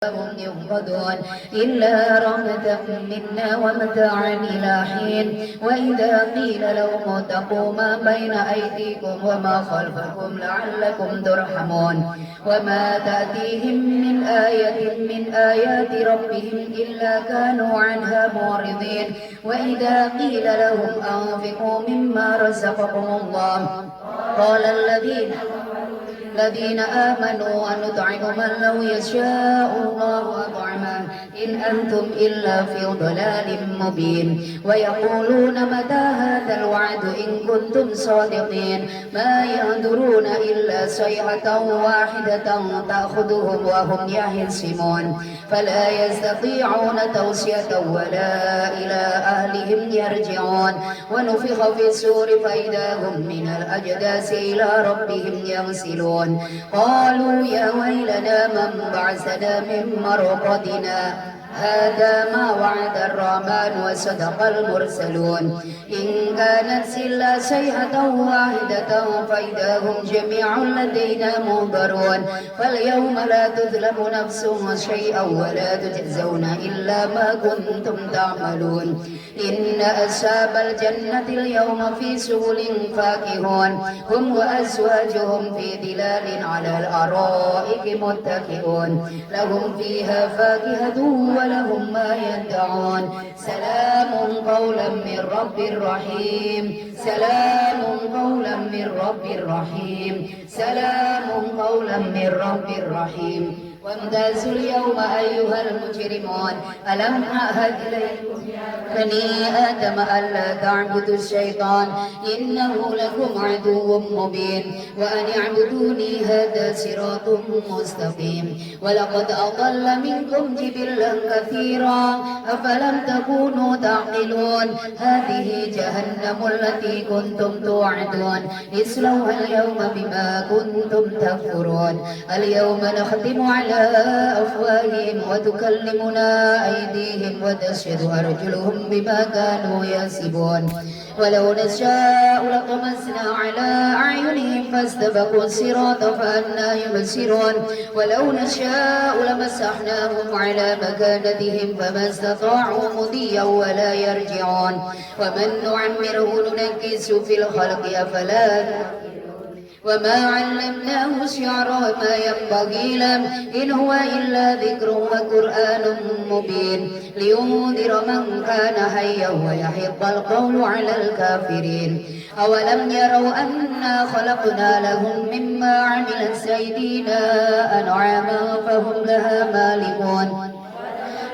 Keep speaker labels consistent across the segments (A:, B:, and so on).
A: هم ينقضون إلا رحمة منا ومتاعا إلى حين وإذا قيل لهم اتقوا ما بين أيديكم وما خلفكم لعلكم ترحمون وما تأتيهم من آية من آيات ربهم إلا كانوا عنها معرضين وإذا قيل لهم أنفقوا مما رزقكم الله قال الذين آمنوا أن نطعم من لو يشاء الله أطعمه إن أنتم إلا في ضلال مبين ويقولون متى هذا الوعد إن كنتم صادقين ما ينظرون إلا صيحة واحدة تأخذهم وهم يهزمون فلا يستطيعون توصية ولا إلى أهلهم يرجعون ونفخ في السور فإذا هم من الأجداث إلى ربهم ينسلون قالوا يا ويلنا من بعثنا من مرقدنا هذا ما وعد الرحمن وصدق المرسلون إن كانت إلا صيحة واحدة فإذا هم جميع لدينا محضرون فاليوم لا تظلم نفس شيئا ولا تجزون إلا ما كنتم تعملون إن أصحاب الجنة اليوم في سبل فاكهون هم وأزواجهم في ظلال على الأرائك متكئون لهم فيها فاكهة ولهم ما يدعون سلام قولا من رب رحيم سلام قولا من رب رحيم سلام قولا من رب رحيم وامتازوا اليوم أيها المجرمون ألم أعهد إليكم يا بني آدم ألا تعبدوا الشيطان إنه لكم عدو مبين وأن اعبدوني هذا صراط مستقيم ولقد أضل منكم جبلا كثيرا أفلم تكونوا تعقلون هذه جهنم التي كنتم توعدون اصلوها اليوم بما كنتم تكفرون اليوم نختم على أفواههم وتكلمنا أيديهم وتشهد أرجلهم بما كانوا يكسبون ولو نشاء لطمسنا على أعينهم فاستبقوا الصراط فأنى يبصرون ولو نشاء لمسحناهم على مكانتهم فما استطاعوا مضيا ولا يرجعون ومن نعمره ننكس في الخلق أفلا وما علمناه الشعر وما ينبغي له إن هو إلا ذكر وقرآن مبين لينذر من كان حيا ويحق القول على الكافرين أولم يروا أنا خلقنا لهم مما عملت أيدينا أنعاما فهم لها مالكون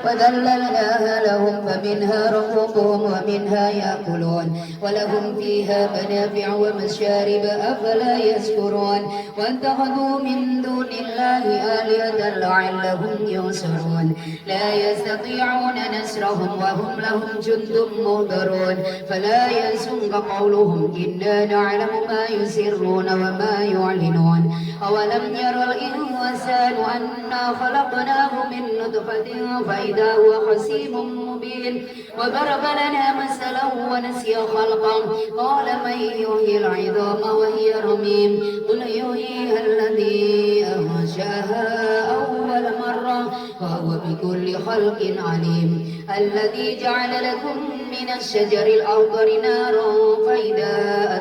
A: وذللناها لهم فمنها ركوبهم ومنها يأكلون ولهم فيها منافع ومشارب أفلا يشكرون واتخذوا من دون الله آلهة لعلهم ينصرون لا يستطيعون نصرهم وهم لهم جند مهدرون فلا يحزنك قولهم إنا نعلم ما يسرون وما يعلنون أولم ير الإنسان أنا خلقناه من نطفة فإذا هو خصيم مبين وضرب لنا مثلا ونسي خلقه قال من يحيي العظام وهي رميم قل يحييها الذي أنشأها أول مرة وهو بكل خلق عليم الذي جعل لكم من الشجر الأخضر نارا فإذا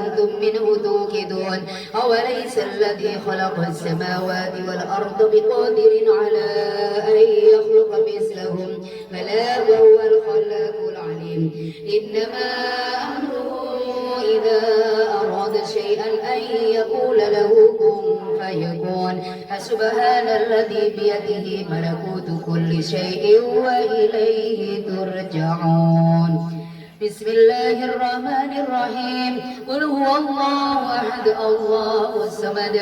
A: أنتم منه توقدون أوليس الذي خلق السماوات والأرض بقادر على أن يخلق مثلهم بلى وهو الخلاق العليم إنما أمره إذا أراد شيئا أن يقول له كن فيكون فسبحان الذي بيده ملكوت كل شيء وإليه ترجعون بسم الله الرحمن الرحيم قل هو الله أحد الله الصمد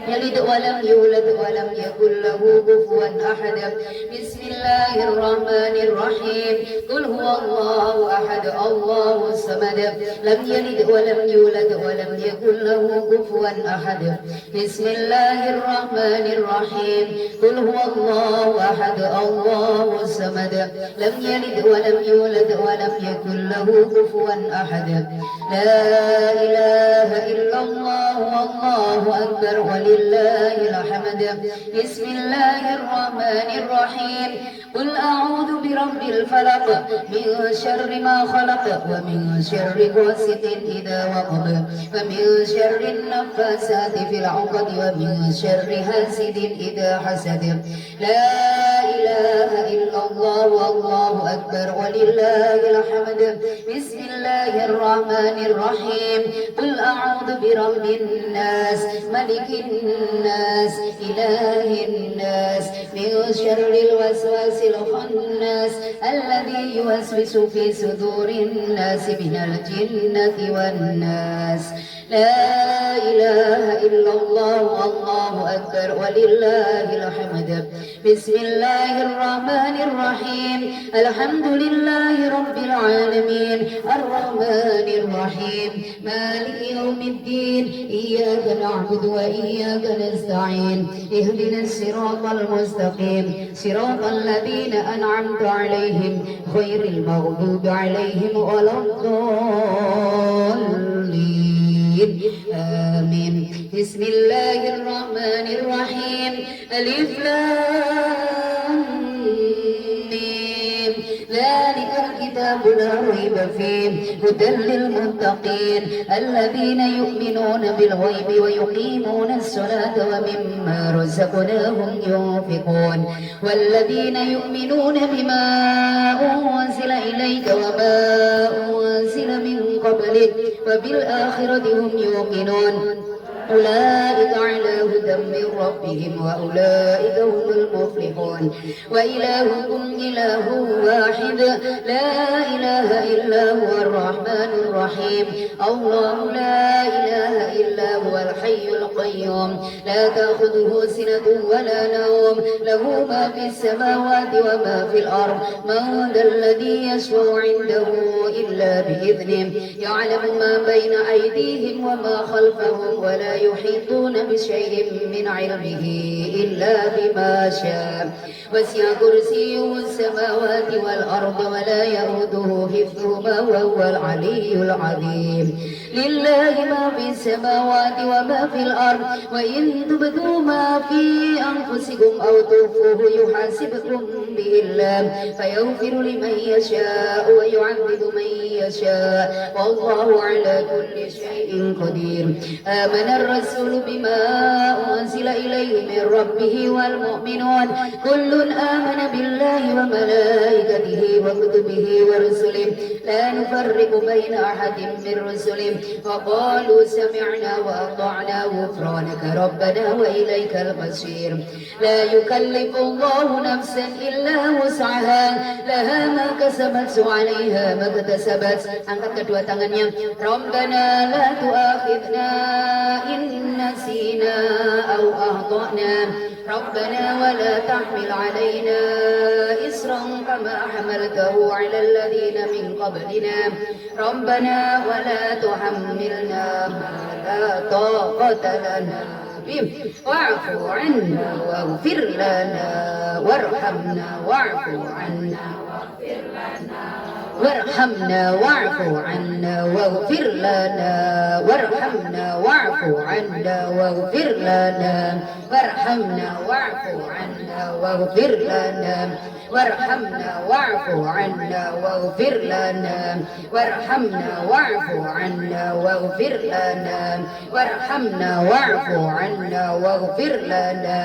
A: يلد ولم يولد ولم يكن له كفوا أحد بسم الله الرحمن الرحيم قل هو الله أحد الله الصمد لم يلد ولم يولد ولم يكن له كفوا أحد بسم الله الرحمن الرحيم قل هو الله أحد الله الصمد لم يلد ولم يولد ولم يكن يكن له كفوا أحد. لا إله إلا الله والله أكبر ولله الحمد. بسم الله الرحمن الرحيم. قل أعوذ برب الفلق من شر ما خلق ومن شر غاسق إذا وقب ومن شر النفاسات في العقد ومن شر حاسد إذا حسد. لا إله إلا الله والله أكبر ولله الحمد. بسم الله الرحمن الرحيم. قل أعوذ برب الناس ملك الناس إله الناس من شر الوسواس الخناس الذي يوسوس في صدور الناس من الجنة والناس. لا إله إلا الله والله أكبر ولله الحمد. بسم الله الرحمن الرحيم. الحمد لله رب العالمين الرحمن الرحيم مالك يوم الدين إياك نعبد وإياك نستعين اهدنا الصراط المستقيم صراط الذين أنعمت عليهم غير المغضوب عليهم ولا الضالين آمين. بسم الله الرحمن الرحيم. ألف لام ميم. ذلك الكتاب لا ريب فيه هدى للمتقين الذين يؤمنون بالغيب ويقيمون الصلاة ومما رزقناهم ينفقون والذين يؤمنون بما أنزل إليك وما أنزل من قبلك وبالآخرة هم يوقنون أولئك على هدى من ربهم وأولئك هم المفلحون. وإلهكم إله واحد لا إله إلا هو الرحمن الرحيم. الله لا إله إلا هو الحي القيوم لا تأخذه سنة ولا نوم له ما في السماوات وما في الأرض. من ذا الذي يشفع عنده إلا بإذنه يعلم ما بين أيديهم وما خلفهم ولا يحيطون بشيء من علمه إلا بما شاء. وسع كرسيه السماوات والأرض ولا يؤوده حفظهما وهو العلي العظيم. لله ما في السماوات وما في الأرض وإن تبدوا ما في أنفسكم أو تخفوه يحاسبكم به الله فيغفر لمن يشاء ويعذب من يشاء والله على كل شيء قدير. آمن الرسول بما أنزل إليه من ربه والمؤمنون كل آمن بالله وملائكته وكتبه ورسله لا نفرق بين أحد من رسله وقالوا سمعنا وأطعنا غفرانك ربنا وإليك المصير. لا يكلف الله نفسا إلا وسعها لها ما كسبت وعليها ما اكتسبت. Angkat kedua tangannya. Rabbana la tu'akhidna in nasina aw akhtana ربنا ولا تحمل علينا إصرا كما حملته على الذين من قبلنا ربنا ولا تحملنا ما لا طاقة لنا به واعف عنا واغفر لنا وارحمنا واعف عنا وارحمنا واعف عنا واغفر لنا وارحمنا واعف عنا واغفر لنا وارحمنا واعف عنا واغفر لنا وارحمنا واعف عنا واغفر لنا وارحمنا واعف عنا واغفر لنا وارحمنا واعف عنا واغفر لنا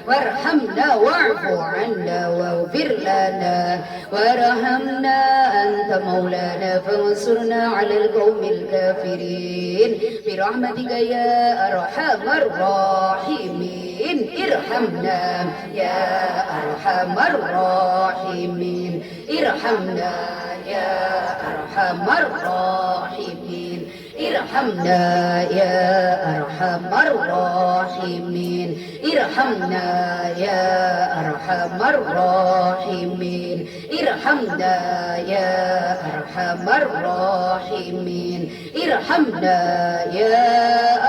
A: وارحمنا واعف عنا واغفر لنا وارحمنا أنت مولانا فانصرنا على القوم الكافرين برحمتك يا أرحم الراحمين. ارحمنا يا أرحم الراحمين ارحمنا يا أرحم الراحمين ارحمنا يا أرحم الراحمين ارحمنا يا أرحم الراحمين ارحمنا يا أرحم الراحمين ارحمنا يا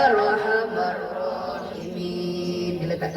A: أرحم الراحمين. Diletakkan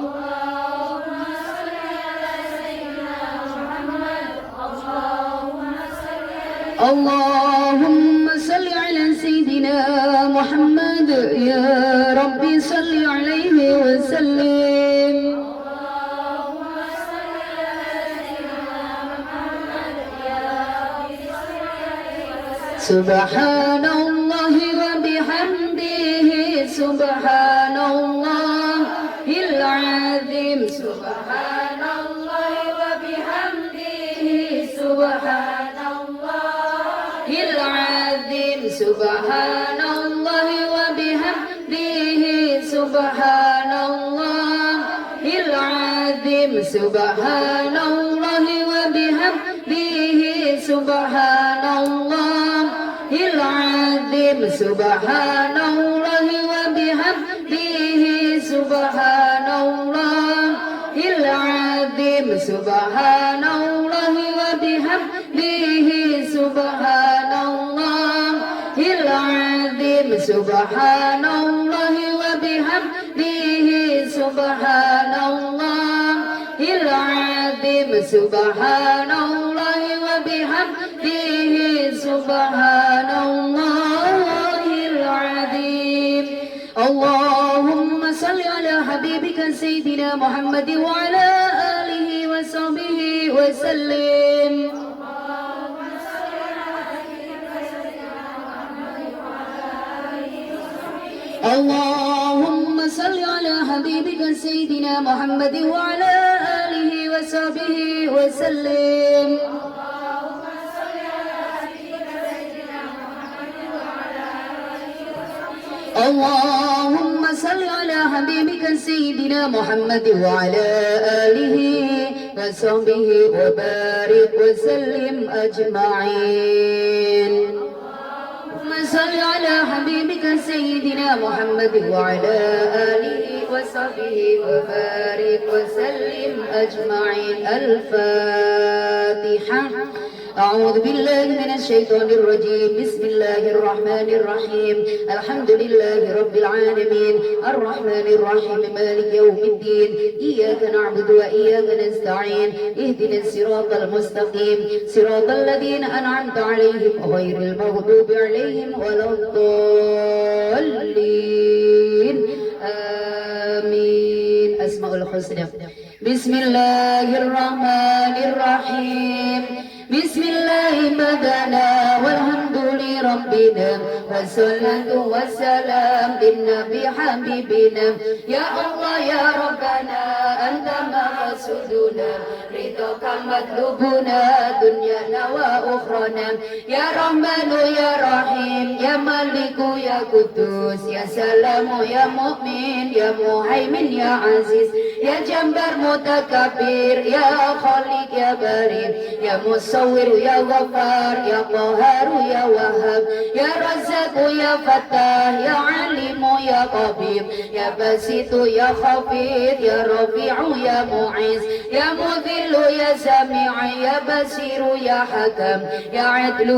A: اللهم صل على سيدنا محمد يا ربي صل عليه وسلم سبحان الله وبحمده سبحان الله العظيم سبحان الله وبحمده سبحان الله العظيم سبحان الله وبحمده سبحان الله العظيم سبحان الله وبحمده سبحان الله العظيم سبحان الله وبحمده سبحان الله العظيم سبحان الله وبحمده سبحان الله العظيم سبحان الله وبحمده سبحان الله العظيم سبحان الله وبحمده سبحان الله العظيم اللهم صل على حبيبك سيدنا محمد وعلى آله وصحبه وسلم اللهم صل على حبيبك سيدنا محمد وعلى آله وصحبه وسلم اللهم صل على حبيبك سيدنا محمد وعلى آله وصحبه وبارك وسلم أجمعين صل على حبيبك سيدنا محمد وعلى آله وصحبه وبارك وسلم أجمعين الفاتحة أعوذ بالله من الشيطان الرجيم بسم الله الرحمن الرحيم الحمد لله رب العالمين الرحمن الرحيم مالك يوم الدين إياك نعبد وإياك نستعين اهدنا الصراط المستقيم صراط الذين أنعمت عليهم غير المغضوب عليهم ولا الضالين آمين أسماء الحسنى بسم الله الرحمن الرحيم بسم الله بدنا والحمد لربنا والصلاة والسلام للنبي حبيبنا يا الله يا ربنا أنت مقصودنا رضاك مطلوبنا دنيانا وأخرانا يا رحمن يا رحيم يا مالك يا قدوس يا سلام يا مؤمن يا مهيمن يا عزيز يا جبار متكبر يا خالق يا بريء يا مصور يا غفار يا قهار يا وهاب يا رزاق يا فتاح يا عليم يا طبيب يا بسيط يا خفيض يا رفيع يا معز يا مذل يا سميع يا بصير يا حكم يا عدل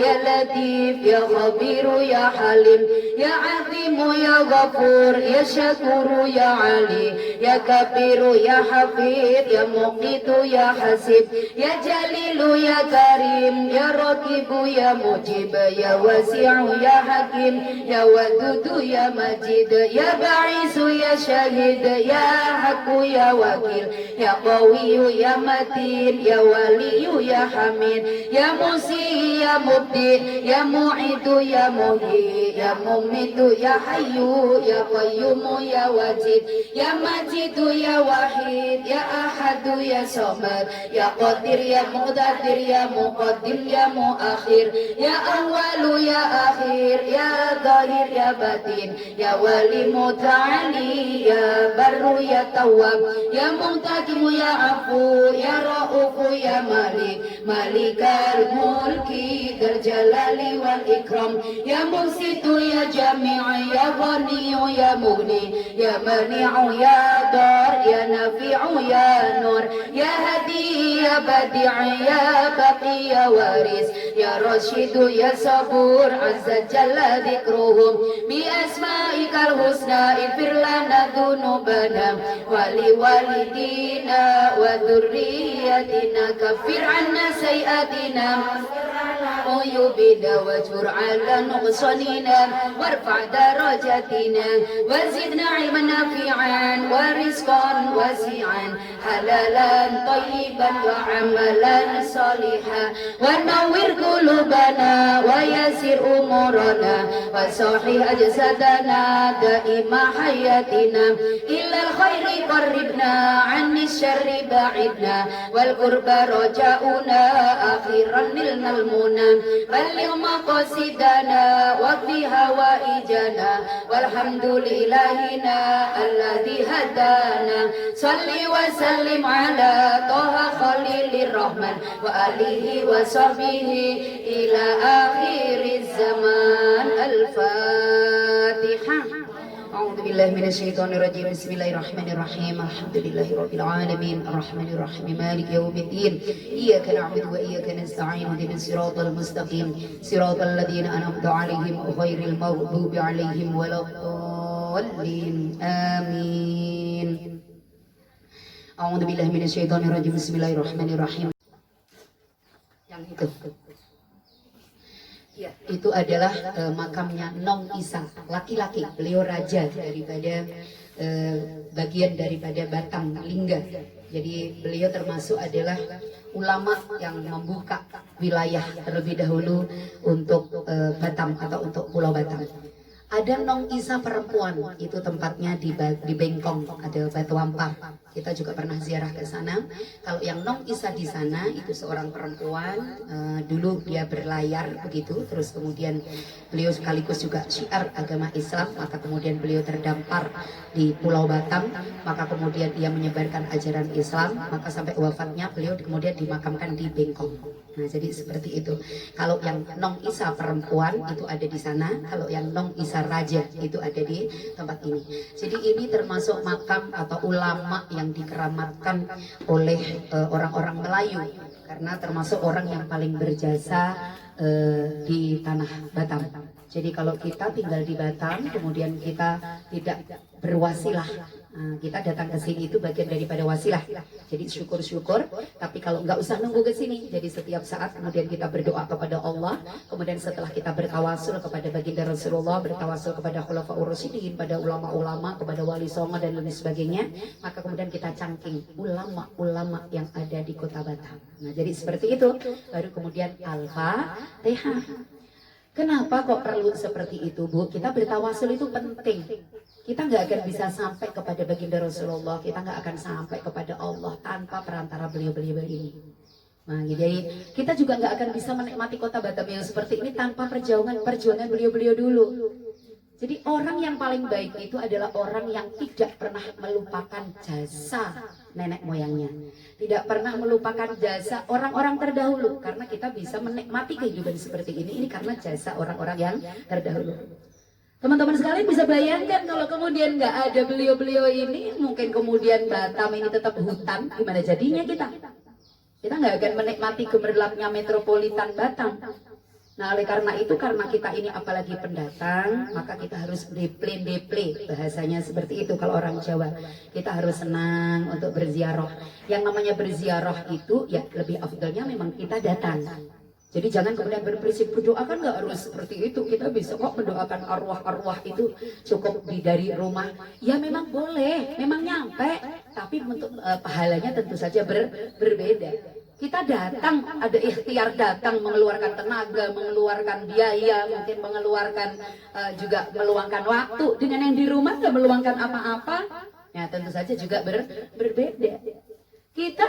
A: يا لطيف يا خبير يا حليم يا عظيم يا غفور يا شكور يا علي يا كبير يا حفيظ يا مقيت يا حسيب يا جليل يا كريم يا رقيب يا مجيب يا واسع يا حكيم يا ودود يا مجيد يا بعيس يا شهيد يا حق يا وكيل يا قوي يا متين يا ولي يا حميد يا مسيء يا مبدئ يا معيد يا مهي يا مميت يا حي يا قيوم يا وجيد يا مجيد يا وحيد يا أحد يا صمد يا قادر يا مقتدر يا مقدم يا مؤخر يا أول يا أخير يا ظاهر يا باطن يا ولي متعالي يا بر يا تواب يا منتقم يا عفو يا رؤوف يا مالك مالك الملك ذا الجلال والإكرام يا مقسط يا جميع يا غني يا مغني يا مانع يا ضار يا نافع يا نور يا هدي يا بديع يا بقي يا وارث يا رشيد يا صبور عز جل ذكرهم بأسمائك الحسنى اغفر لنا ذنوبنا ولوالدينا وذريتنا كفر عنا سيئاتنا عيوبنا واجبر على نقصاننا وارفع درجاتنا وزدنا علما نافعا ورزقا واسعا حلالا طيبا وعملا صالحا ونور قلوبنا ويسر امورنا وصحح اجسادنا دائم حياتنا الى الخير قربنا عن الشر بعدنا والقرب رجاؤنا اخيرا نلنا المنى بلغ مقاصدنا واقضي هوائجنا والحمد لإلهنا الذي هدانا صل وسلم على طه خليل الرحمن وآله وصحبه إلى آخر الزمان. الفاتحة. أعوذ بالله من الشيطان الرجيم. بسم الله الرحمن الرحيم. الحمد لله رب العالمين الرحمن الرحيم مالك يوم الدين إياك نعبد وإياك نستعين اهدنا الصراط المستقيم صراط الذين أنعمت عليهم غير المغضوب عليهم ولا الضالين آمين. أعوذ بالله من الشيطان الرجيم. بسم الله الرحمن الرحيم. Yang itu adalah makamnya Nong Isa, laki-laki, beliau raja daripada bagian daripada Batam Lingga. Jadi beliau termasuk adalah ulama yang membuka wilayah terlebih dahulu untuk Batam atau untuk Pulau Batam. Ada Nong Isa perempuan, itu tempatnya di Bengkong, ada Batu Ampar. Kita juga pernah ziarah ke sana. Kalau yang Nong Isa di sana itu seorang perempuan, dulu dia berlayar begitu, terus kemudian beliau sekaligus juga syiar agama Islam, maka kemudian beliau terdampar di Pulau Batam, maka kemudian dia menyebarkan ajaran Islam, maka sampai wafatnya beliau kemudian dimakamkan di Bengkong. Nah, jadi seperti itu. Kalau yang Nong Isa perempuan itu ada di sana, kalau yang Nong Isa raja itu ada di tempat ini. Jadi ini termasuk makam atau ulama yang dikeramatkan oleh orang-orang Melayu, karena termasuk orang yang paling berjasa di tanah Batam. Jadi kalau kita tinggal di Batam, kemudian kita tidak berwasilah, kita datang ke sini itu bagian daripada wasilah. Jadi syukur-syukur, tapi kalau nggak usah nunggu ke sini. Jadi setiap saat kemudian kita berdoa kepada Allah, kemudian setelah kita bertawasul kepada baginda Rasulullah, bertawasul kepada Khulafaur Rasyidin, pada ulama-ulama, kepada wali songo dan lain sebagainya, maka kemudian kita cangking ulama-ulama yang ada di kota Batam. Nah, jadi seperti itu. Baru kemudian Al-Fatihah. Kenapa kok perlu seperti itu, Bu? Kita bertawasul itu penting. Kita nggak akan bisa sampai kepada baginda Rasulullah, kita nggak akan sampai kepada Allah tanpa perantara beliau-beliau ini. Nah, jadi kita juga nggak akan bisa menikmati kota Batam yang seperti ini tanpa perjuangan beliau-beliau dulu. Jadi orang yang paling baik itu adalah orang yang tidak pernah melupakan jasa nenek moyangnya, tidak pernah melupakan jasa orang-orang terdahulu, karena kita bisa menikmati kehidupan seperti ini karena jasa orang-orang yang terdahulu. Teman-teman sekalian bisa bayangkan kalau kemudian nggak ada beliau-beliau ini, mungkin kemudian Batam ini tetap hutan, gimana jadinya kita? Kita nggak akan menikmati gemerlapnya metropolitan Batam. Nah, oleh karena itu, karena kita ini apalagi pendatang, maka kita harus deple, bahasanya seperti itu kalau orang Jawa. Kita harus senang untuk berziarah. Yang namanya berziarah itu ya lebih afdalnya memang kita datang. Jadi jangan kemudian berprinsip berdoa kan nggak harus seperti itu. Kita bisa kok mendoakan arwah-arwah itu cukup dari rumah. Ya memang boleh, memang nyampe, tapi untuk pahalanya tentu saja berbeda. Kita datang, ada ikhtiar datang, mengeluarkan tenaga, mengeluarkan biaya, mungkin mengeluarkan juga meluangkan waktu. Dengan yang di rumah nggak meluangkan apa-apa, ya tentu saja juga berbeda. Kita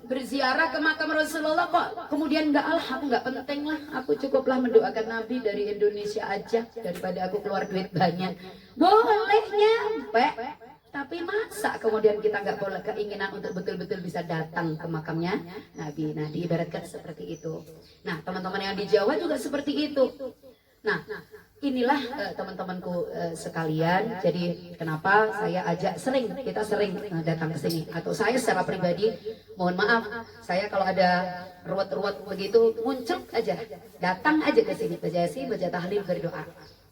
A: berziarah ke makam Rasulullah kok kemudian aku nggak penting lah, aku cukuplah mendoakan Nabi dari Indonesia aja daripada aku keluar duit banyak. Boleh nyampe. Tapi masa kemudian kita nggak boleh keinginan untuk betul-betul bisa datang ke makamnya Nabi. Nah, diibaratkan seperti itu. Nah, teman-teman yang di Jawa juga seperti itu. Nah, inilah teman-temanku sekalian. Jadi kenapa saya ajak kita sering datang ke sini, atau saya secara pribadi mohon maaf, saya kalau ada ruwet-ruwet begitu muncul aja, datang aja ke sini, baca yasin, baca tahlil, berdoa.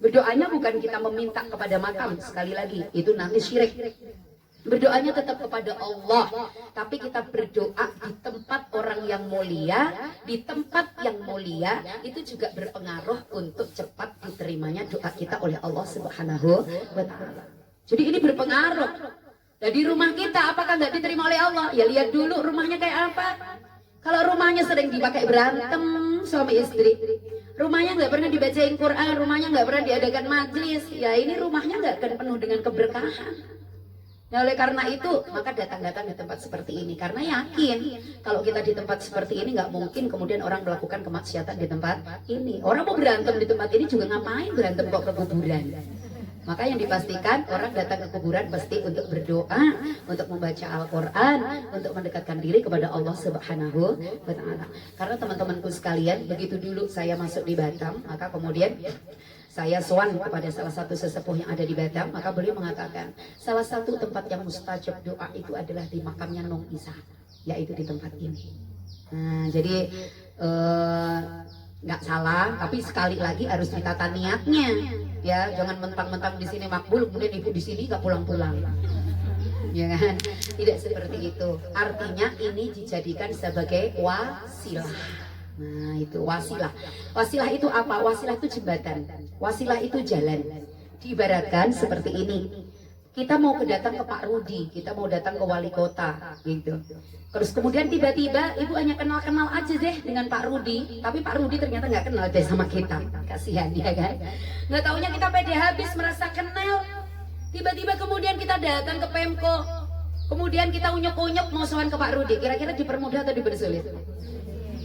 A: Berdoanya bukan kita meminta kepada makam, sekali lagi itu nanti syirik. Berdoanya tetap kepada Allah, tapi kita berdoa di tempat orang yang mulia, di tempat yang mulia itu juga berpengaruh untuk cepat diterimanya doa kita oleh Allah Subhanahu wa Ta'ala. Jadi ini berpengaruh. Nah, di rumah kita apakah nggak diterima oleh Allah? Ya lihat dulu rumahnya kayak apa. Kalau rumahnya sering dipakai berantem suami istri, rumahnya nggak pernah dibacain Quran, rumahnya nggak pernah diadakan majlis, ya ini rumahnya nggak akan penuh dengan keberkahan. Nah, oleh karena itu maka datang-datang di tempat seperti ini, karena yakin kalau kita di tempat seperti ini nggak mungkin kemudian orang melakukan kemaksiatan di tempat ini. Orang mau berantem di tempat ini juga ngapain berantem kok ke kuburan. Maka yang dipastikan orang datang ke kuburan pasti untuk berdoa, untuk membaca Al-Quran, untuk mendekatkan diri kepada Allah Subhanahu wa Ta'ala. Karena teman-temanku sekalian, begitu dulu saya masuk di Batam, maka kemudian saya sowan kepada salah satu sesepuh yang ada di Batam, maka beliau mengatakan salah satu tempat yang mustajab doa itu adalah di makamnya Nong Isa, yaitu di tempat ini. Nah, jadi nggak salah, tapi sekali lagi harus ditata niatnya, ya jangan mentang-mentang di sini makbul kemudian ibu di sini nggak pulang-pulang, ya kan? Tidak seperti itu. Artinya ini dijadikan sebagai wasilah. Nah itu wasilah. Wasilah itu apa? Wasilah itu jembatan. Wasilah itu jalan. Diibaratkan seperti ini. Kita mau datang ke Pak Rudi, kita mau datang ke wali kota, gitu. Terus kemudian tiba-tiba ibu hanya kenal-kenal aja deh dengan Pak Rudi, tapi Pak Rudi ternyata nggak kenal deh sama kita. Kasihan dia kan. Nggak taunya kita pede habis merasa kenal. Tiba-tiba kemudian kita datang ke Pemko, kemudian kita unyuk-unyuk mau sowan ke Pak Rudi. Kira-kira dipermudah atau dipersulit?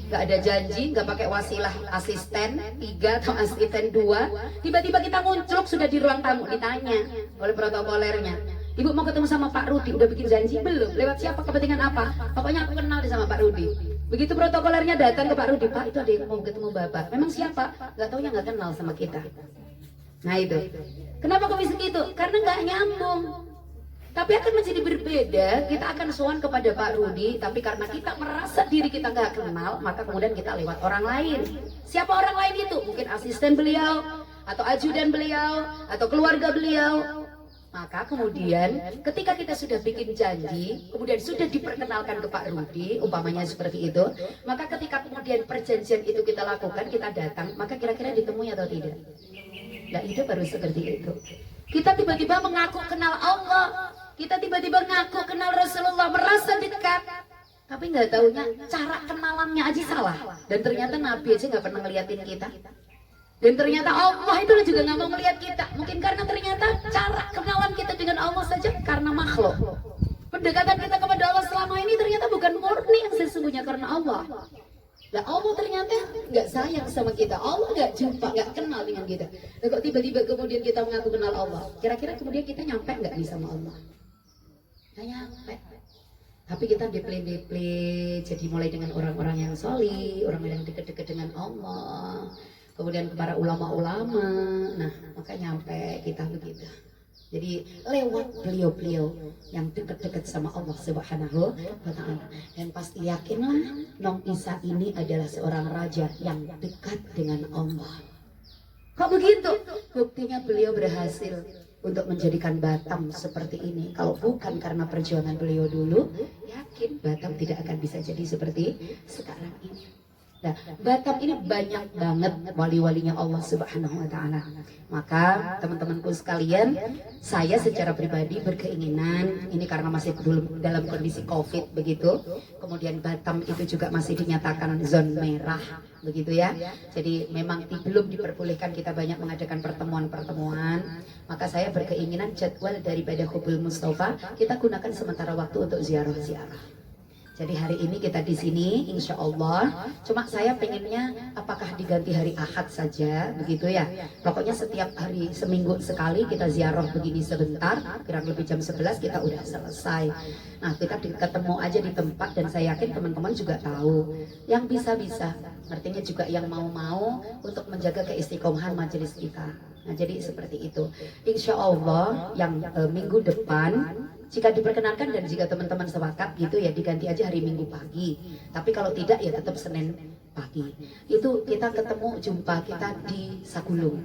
A: Gak ada janji, gak pakai wasilah asisten 3 atau asisten 2. Tiba-tiba kita muncul sudah di ruang tamu, ditanya oleh protokolernya, ibu mau ketemu sama Pak Rudi, udah bikin janji belum? Lewat siapa, kepentingan apa? Pokoknya aku kenal sama Pak Rudi. Begitu protokolernya datang ke Pak Rudi, Pak itu ada yang mau ketemu Bapak. Memang siapa? Gak taunya gak kenal sama kita. Nah itu, kenapa kok bisa gitu? Karena gak nyambung. Tapi akan menjadi berbeda, kita akan sowan kepada Pak Rudi, tapi karena kita merasa diri kita nggak kenal, maka kemudian kita lewat orang lain. Siapa orang lain itu? Mungkin asisten beliau, atau ajudan beliau, atau keluarga beliau. Maka kemudian ketika kita sudah bikin janji, kemudian sudah diperkenalkan ke Pak Rudi, umpamanya seperti itu, maka ketika kemudian perjanjian itu kita lakukan, kita datang, maka kira-kira ditemui atau tidak? Nah itu baru seperti itu. Kita tiba-tiba mengaku kenal Allah, kita tiba-tiba mengaku kenal Rasulullah, merasa dekat, tapi nggak taunya cara kenalannya aja salah. Dan ternyata Nabi aja nggak pernah ngeliatin kita. Dan ternyata Allah itu juga nggak mau melihat kita. Mungkin karena ternyata cara kenalan kita dengan Allah saja karena makhluk. Pendekatan kita kepada Allah selama ini ternyata bukan murni yang sesungguhnya karena Allah. Nah Allah ternyata nggak sayang sama kita, Allah nggak jumpa, nggak kenal dengan kita. Nah, kok tiba-tiba kemudian kita mengaku kenal Allah, kira-kira kemudian kita nyampe nggak nih sama Allah? Nggak nyampe. Tapi kita deple-deple, jadi mulai dengan orang-orang yang solih, orang yang dekat-dekat dengan Allah, kemudian para ulama-ulama, nah maka nyampe kita begitu. Jadi lewat beliau-beliau yang dekat-dekat sama Allah Subhanahu wa Ta'ala. Dan pasti yakinlah Nong Isa ini adalah seorang raja yang dekat dengan Allah. Kok begitu? Buktinya beliau berhasil untuk menjadikan Batam seperti ini. Kalau bukan karena perjuangan beliau dulu, yakin Batam tidak akan bisa jadi seperti sekarang ini. Nah, Batam ini banyak banget wali-walinya Allah Subhanahu wa Ta'ala. Maka teman-temanku sekalian, saya secara pribadi berkeinginan, ini karena masih belum dalam kondisi COVID begitu, kemudian Batam itu juga masih dinyatakan zona merah begitu ya. Jadi memang belum diperbolehkan kita banyak mengadakan pertemuan-pertemuan. Maka saya berkeinginan jadwal daripada Hubul Mustafa kita gunakan sementara waktu untuk ziarah-ziarah. Jadi hari ini kita di sini, insya Allah. Cuma saya pengennya apakah diganti hari Ahad saja, begitu ya. Pokoknya setiap hari seminggu sekali kita ziarah begini sebentar, kurang lebih jam 11 kita udah selesai. Nah kita ketemu aja di tempat dan saya yakin teman-teman juga tahu. Yang bisa-bisa, artinya juga yang mau-mau untuk menjaga keistiqomahan majelis kita. Nah jadi seperti itu. Insya Allah yang minggu depan, jika diperkenankan dan jika teman-teman sepakat gitu ya diganti aja hari Minggu pagi. Tapi kalau tidak ya tetap Senin pagi. Itu kita ketemu jumpa kita di Sagulung.